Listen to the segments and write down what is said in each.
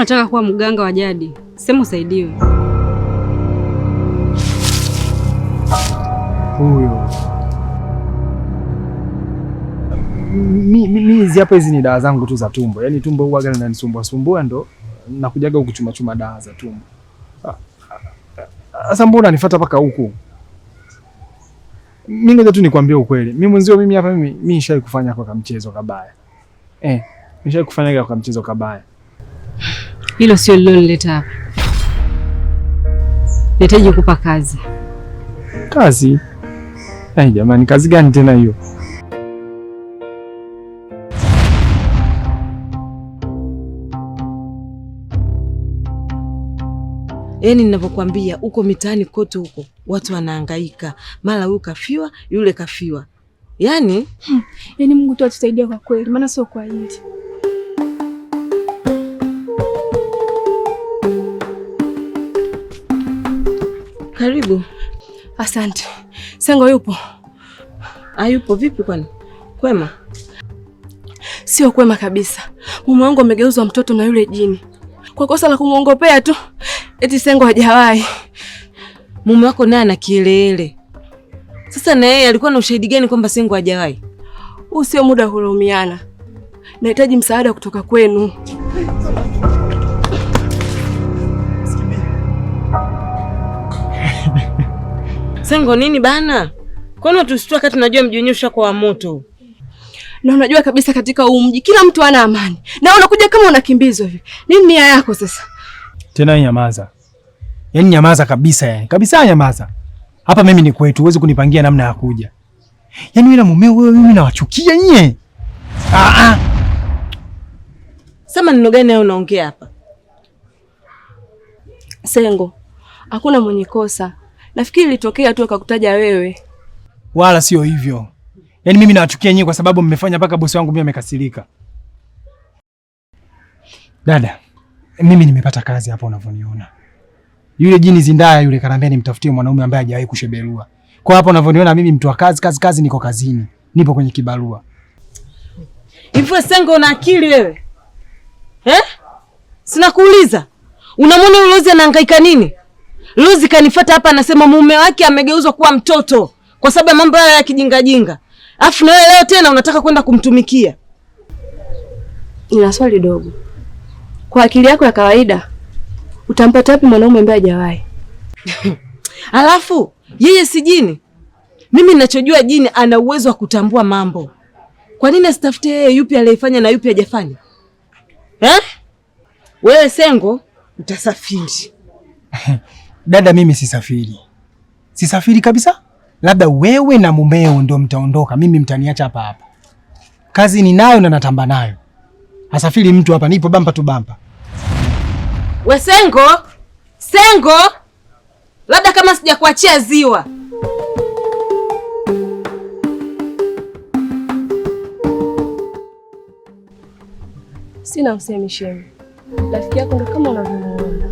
unataka kuwa mganga wa jadi, sema usaidiwe. Huyo mimi hapa, hizi ni dawa zangu tu za tumbo. Yaani tumbo huwa gani linanisumbua ndo nakujaga huku chuma dawa za tumbo. Sasa mbona unifuata mpaka huku? Mimi ngoja tu nikwambie ukweli. Mimi mwenzio mimi hapa mimi nishai kufanya kwa mchezo kabaya. Nishai kufanya kwa mchezo kabaya. Hilo sio lilonileta hapa. Nahitaji kukupa kazi. Kazi? Ai jamani, kazi gani tena hiyo? Yaani ninavyokuambia huko mitaani kote huko watu wanahangaika. Mara huyu kafiwa, yule kafiwa. Yaani Mungu tu atusaidie kwa kweli, maana sio kwa hili. Karibu. Asante. Sengo yupo? Hayupo. Vipi kwani? Kwema? Sio kwema kabisa. Mume wangu amegeuzwa mtoto na yule jini. Kwa kosa la kumuongopea tu. Eti Sengo hajawahi. Mume wako naye ana kielele. Sasa na yeye alikuwa na ushahidi gani kwamba Sengo hajawahi? Huu sio muda wa kuhurumiana. Nahitaji msaada kutoka kwenu. Sengo nini bana? Kwani utusitoa kati tunajua mjionyesha kwa moto? Na unajua kabisa katika huu mji kila mtu ana amani. Na unakuja kama unakimbizwa hivi. Nini nia yako sasa? Tena nyamaza. Yaani nyamaza kabisa yani. Kabisa nyamaza. Hapa mimi ni kwetu, huwezi kunipangia namna ya kuja. Yaani wewe na mumeo wewe mimi nawachukia nyie. Sema neno gani au unaongea hapa? Sengo, hakuna mwenye kosa. Nafikiri ilitokea tu akakutaja wewe. Wala sio hivyo. Yaani mimi nawachukia nyie kwa sababu mmefanya mpaka bosi wangu mimi amekasirika. Dada, mimi nimepata kazi hapa unavyoniona. Yule jini Zindaya yule kanambia nimtafutie mwanaume ambaye hajawahi kusheberua. Kwa hapa unavyoniona mimi mtu wa kazi niko kazini. Nipo kwenye kibarua. Hivyo Sengo una akili wewe? Sina kuuliza. Unamwona yule Lozi anahangaika nini? Lozi kanifuata hapa anasema mume wake amegeuzwa kuwa mtoto kwa sababu ya mambo ya kijinga. Alafu na wewe leo tena unataka kwenda kumtumikia. Nina swali dogo. Kwa akili yako ya kawaida utampata wapi mwanaume ambaye hajawahi? Alafu yeye si jini. Mimi ninachojua jini ana uwezo wa kutambua mambo. Kwa nini asitafute yeye yupi aliyefanya na yupi hajafanya? Wewe Sengo utasafiri. Dada, mimi sisafiri. Sisafiri kabisa. Labda wewe na mumeo ndio mtaondoka, mimi mtaniacha hapa hapa. Kazi ninayo na natamba nayo. Hasafiri mtu hapa, nipo bampa tu bampa. We Sengo, labda kama sijakuachia ziwa. Sina usemi shemu. Rafiki yako ndo kama unavyomuona.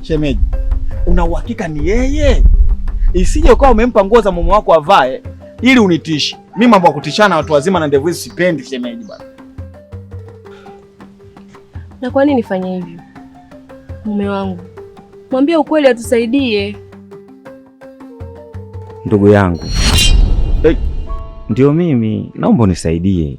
Shemeji, una uhakika ni yeye? Isije ukawa umempa nguo za mume wako avae ili unitishi. Mimi mambo ya kutishana watu wazima na ndevu hizi sipendi shemeji bwana. Na kwa nini nifanye hivyo? Mume wangu, mwambie ukweli atusaidie. Ndugu yangu. Ndio mimi, naomba unisaidie.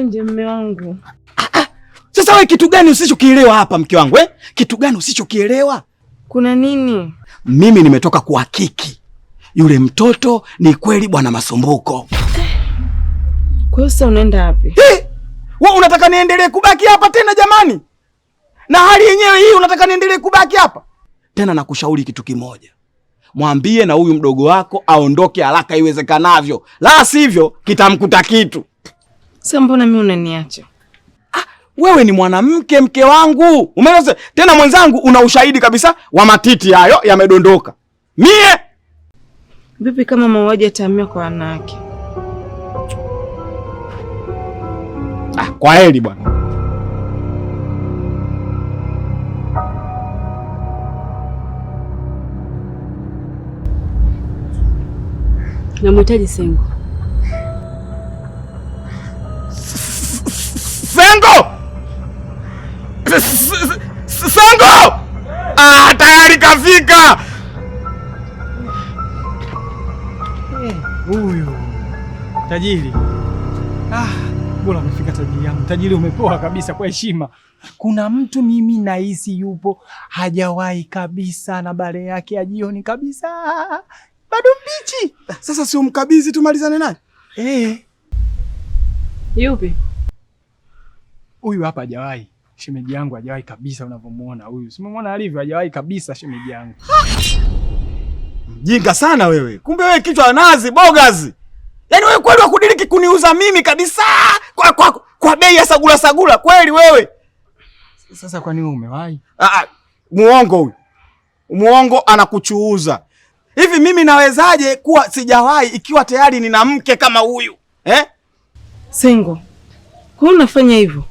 Nje mume wangu. Sasa wewe kitu gani usichokielewa hapa mke wangu Kitu gani usichokielewa? Kuna nini? Mimi nimetoka kuhakiki. Yule mtoto ni kweli bwana Masumbuko. Kwa hiyo sasa unaenda wapi? Wewe unataka niendelee kubaki hapa tena jamani? Na hali yenyewe hii unataka niendelee kubaki hapa? Tena nakushauri kitu kimoja. Mwambie na huyu mdogo wako aondoke haraka iwezekanavyo. La sivyo kitamkuta kitu. Sasa mbona mimi unaniacha? Wewe ni mwanamke, mke wangu. Umeelewa? Tena mwenzangu, una ushahidi kabisa wa matiti hayo yamedondoka. Mie Vipi kama mauaji yatahamia kwa wanawake? Kwa heri bwana. Namhitaji Sengo. Sengo! Sengo! Tayari kafika. Huyu tajiri. Bora amefika tajiri yangu. Tajiri umepoa kabisa, kwa heshima. Kuna mtu mimi nahisi yupo hajawahi kabisa na bale yake ya jioni kabisa. Bado mbichi. Sasa si umkabidhi tumalizane naye? Yupi? Huyu hapa hajawahi. Shemeji yangu hajawahi kabisa unavyomuona huyu. Simemwona alivyo, hajawahi kabisa shemeji yangu. Mjinga sana wewe. Kumbe wewe kichwa nazi bogazi. Yaani wewe kweli wakudiriki kuniuza mimi kabisa kwa bei ya sagula kweli wewe? Sasa kwa nini umewahi? Muongo huyu. Muongo anakuchuuza. Hivi mimi nawezaje kuwa sijawahi ikiwa tayari nina mke kama huyu? Sengo, kwa nini unafanya hivyo?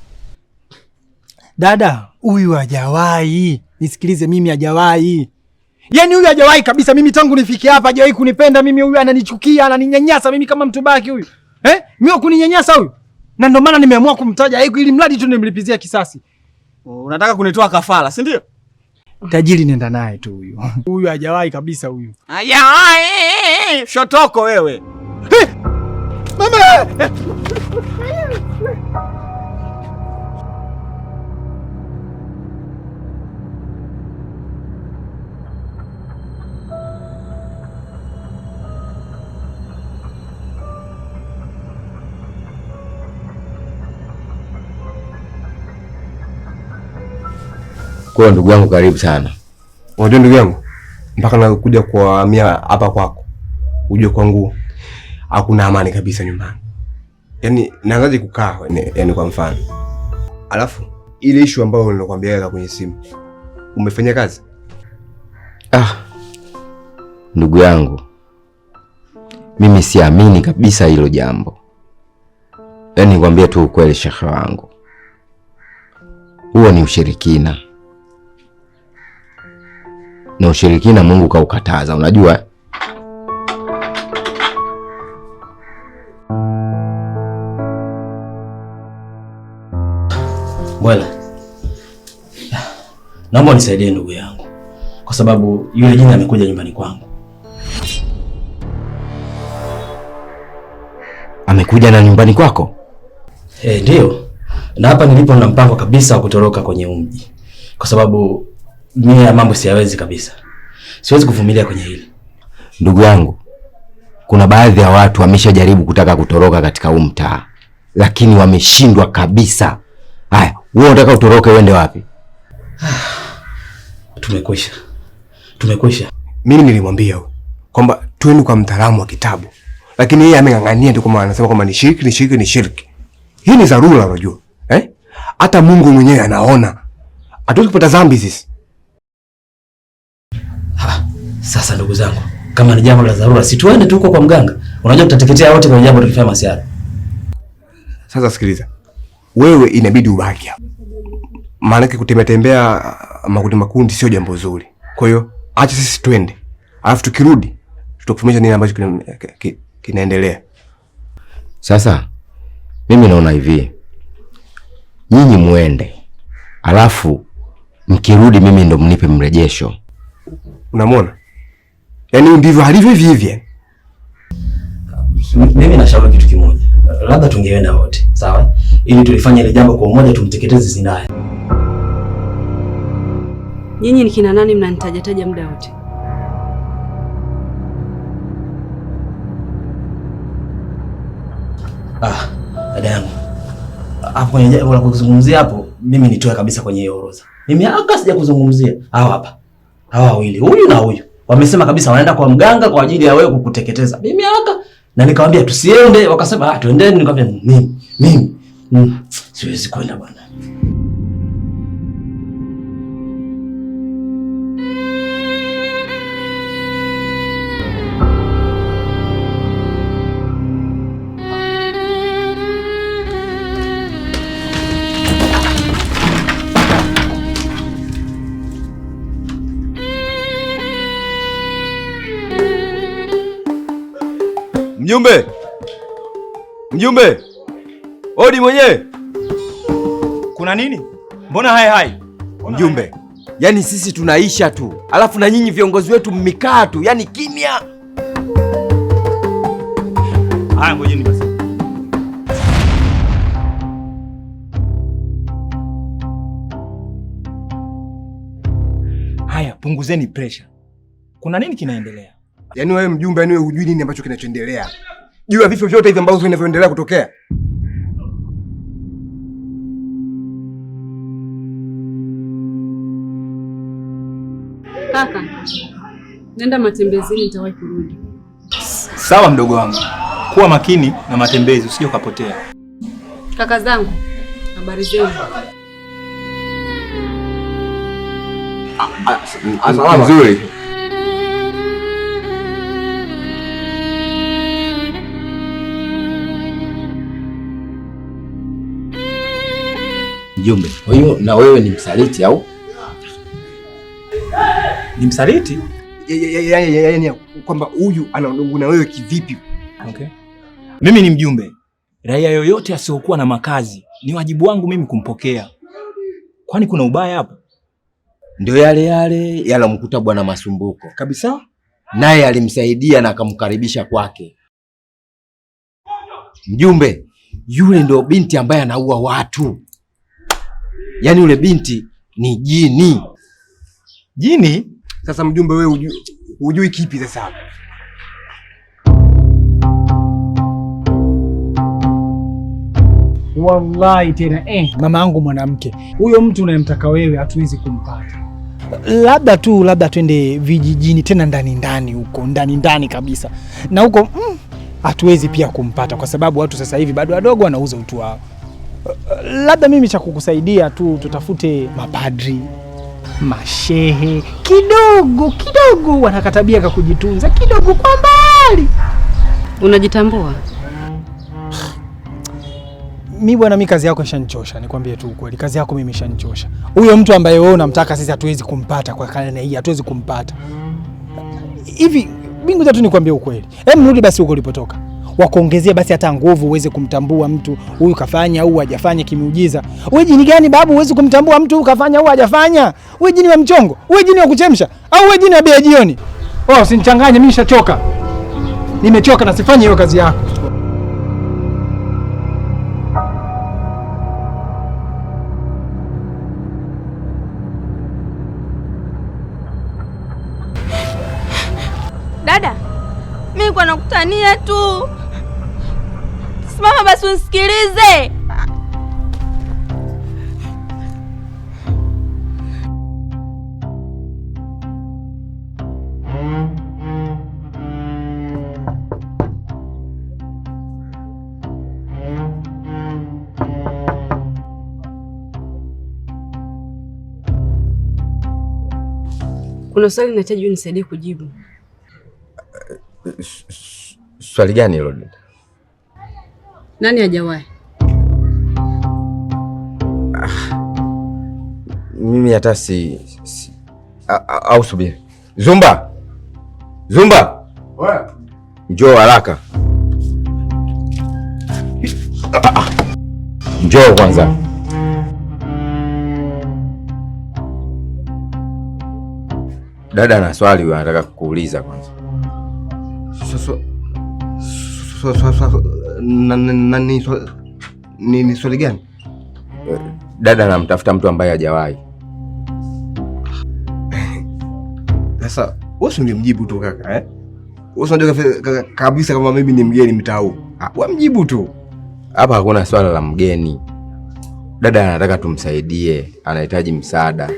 Dada, huyu hajawahi. Nisikilize mimi, hajawahi. Yaani huyu hajawahi kabisa. Mimi tangu nifike hapa hajawahi kunipenda mimi. Huyu ananichukia, ananinyanyasa mimi kama mtu baki huyu. Mimi kuninyanyasa huyu. Na ndio maana nimeamua kumtaja ili mradi tu nimlipizia kisasi. Unataka kunitoa kafara, si ndio? Tajiri nenda naye tu huyu. Huyu hajawahi kabisa huyu. Hajawahi. Shotoko wewe. Mama! Kwa ndugu yangu karibu sana. Unajua ndugu yangu, mpaka nakuja kuhamia hapa kwako, uje kwangu hakuna amani kabisa nyumbani. Yaani naanzaje kukaa, yaani kwa mfano. Alafu ile issue ambayo nilikwambia kwenye simu, umefanya kazi? Ndugu yangu, mimi siamini kabisa hilo jambo. Yaani nikwambia tu ukweli shekhe wangu. Huo ni ushirikina. Na ushirikina Mungu kaukataza, unajua? Bwana, naomba unisaidie ndugu yangu, kwa sababu yule jini amekuja nyumbani kwangu. Amekuja na nyumbani kwako? Ndio. Na hapa nilipo na mpango kabisa wa kutoroka kwenye mji, kwa sababu mimi ya mambo siyawezi kabisa. Siwezi kuvumilia kwenye hili. Ndugu yangu, kuna baadhi ya watu wameshajaribu kutaka kutoroka katika mtaa, lakini wameshindwa kabisa. Haya, wewe unataka utoroke uende wapi? Tumekwisha. Mimi nilimwambia kwamba twende kwa mtaalamu wa kitabu, lakini yeye ameng'ang'ania tu, kama anasema kwamba ni shirki. Hii ni dharura, unajua? Hata Mungu mwenyewe anaona. Hatuwezi kupata dhambi sisi. Sasa ndugu zangu, kama ni jambo la dharura, si tuende tu kwa mganga. Unajua tutateketea wote kwenye jambo tukifanya masiara. Sasa sikiliza. Wewe inabidi ubaki hapa. Maana kutembea makundi sio jambo zuri. Kwa hiyo acha sisi twende. Alafu tukirudi tutakufundisha nini ambacho kinaendelea. Sasa mimi naona hivi. Nyinyi muende. Alafu mkirudi mimi ndo mnipe mrejesho. Unamwona? Yaani ndivyo halivyo hivi. Mimi nashauri kitu kimoja. Labda tungeenda wote, sawa? Ili tulifanye ile jambo kwa umoja, tumteketeze Zinaya. Nyinyi ni kina nani mnanitajataja muda wote? Dada yangu. Hapo kwenye jambo la kuzungumzia hapo, mimi nitoe kabisa kwenye hiyo orodha. Mimi haka sija kuzungumzia. Hawa wawili, huyu na huyu. Wamesema kabisa wanaenda kwa mganga kwa ajili ya wewe kukuteketeza. Mimi haka na nikamwambia tusiende, wakasema tuendeni, nikamwambia mimi siwezi kwenda bwana. Mjumbe! Mjumbe! Odi mwenyewe! Kuna nini? Mbona hai? Mjumbe, yani sisi tunaisha tu, alafu na nyinyi viongozi wetu mmikaa tu, yani kimya. Haya, ngojeni basi. Haya, punguzeni pressure. Kuna nini kinaendelea? Yaani wewe mjumbe, yani wewe hujui nini ambacho kinachoendelea juu ya vifo vyote hivi ambavyo vinavyoendelea kutokea. Kaka, nenda matembezini, nitawahi kurudi. Sawa mdogo wangu, kuwa makini na matembezi, usije ukapotea. Kaka zangu, habari zenu? Nzuri. Mjumbe, kwa hiyo na wewe ni msaliti au? Ni msaliti? Yaani kwamba huyu ana udongo na wewe kivipi? Okay. Mimi ni mjumbe. Raia yoyote asiyokuwa na makazi ni wajibu wangu mimi kumpokea. Kwani kuna ubaya hapo? Ndio yale yalomkuta Bwana Masumbuko. Kabisa? Naye alimsaidia na akamkaribisha kwake. Mjumbe, yule ndio binti ambaye anaua watu. Yaani yule binti ni jini. Jini? Sasa mjumbe, wewe hujui kipi sasa? Wallahi tena mama yangu mwanamke, huyo mtu unayemtaka wewe hatuwezi kumpata. Labda twende vijijini, tena ndani huko, ndani kabisa. Na huko hatuwezi pia kumpata kwa sababu watu sasa hivi bado wadogo wanauza utu wao. Labda mimi cha kukusaidia tu, tutafute mapadri, mashehe, kidogo wanakatabia kujitunza kidogo kwa mbali. Unajitambua? Mimi kazi yako ishanichosha, nikwambie tu ukweli, kazi yako mimi ishanichosha. Huyo mtu ambaye wewe unamtaka sisi hatuwezi kumpata kwa karne hii, hatuwezi kumpata. Hivi bingu tu nikwambie ukweli. Mrudi basi huko ulipotoka. Wakuongezea basi hata nguvu uweze kumtambua mtu huyu kafanya au hajafanya kimiujiza. Wewe jini gani babu uweze kumtambua mtu huyu kafanya au hajafanya? Wewe jini wa mchongo? Wewe jini wa kuchemsha? Au wewe jini wa bia jioni? Usinichanganye, mimi nishachoka. Nimechoka na sifanye hiyo kazi yako. Dada, mimi kwa nakutania tu. Simama basi unisikilize. Kuna swali nahitaji unisaidie kujibu. Swali gani hilo? Nani hajawahi? Mimi hata au subiri. Zumba! Wewe njoo haraka. Njoo kwanza. Dada na swali anataka kukuuliza kwanza. Ni swali gani? Dada anamtafuta mtu ambaye hajawahi. Sasa wewe ungemjibu tu kaka, Wewe unajua kabisa kama mimi ni mgeni mtaa huu. Wewe mjibu tu. Hapa hakuna swala la mgeni. Dada anataka tumsaidie, anahitaji msaada.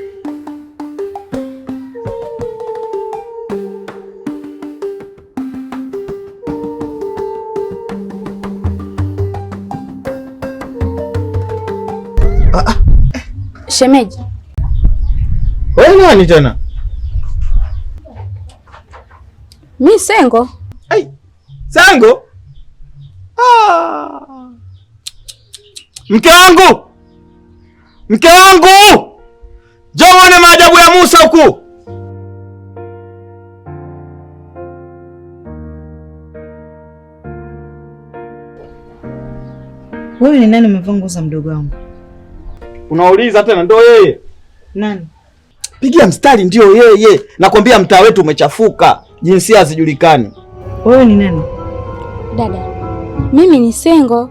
Shemeji. Wewe nani tena? Mi Sengo. Ai, Sengo? Mke wangu! Mke wangu! Njoo uone maajabu ya Musa huku. Wewe ni nani umevaa nguo za mdogo wangu? Unauliza tena ndio yeye? Nani? Pigia mstari ndio yeye. Nakwambia mtaa wetu umechafuka. Jinsia hazijulikani. Wewe ni nani? Dada, mimi ni Sengo.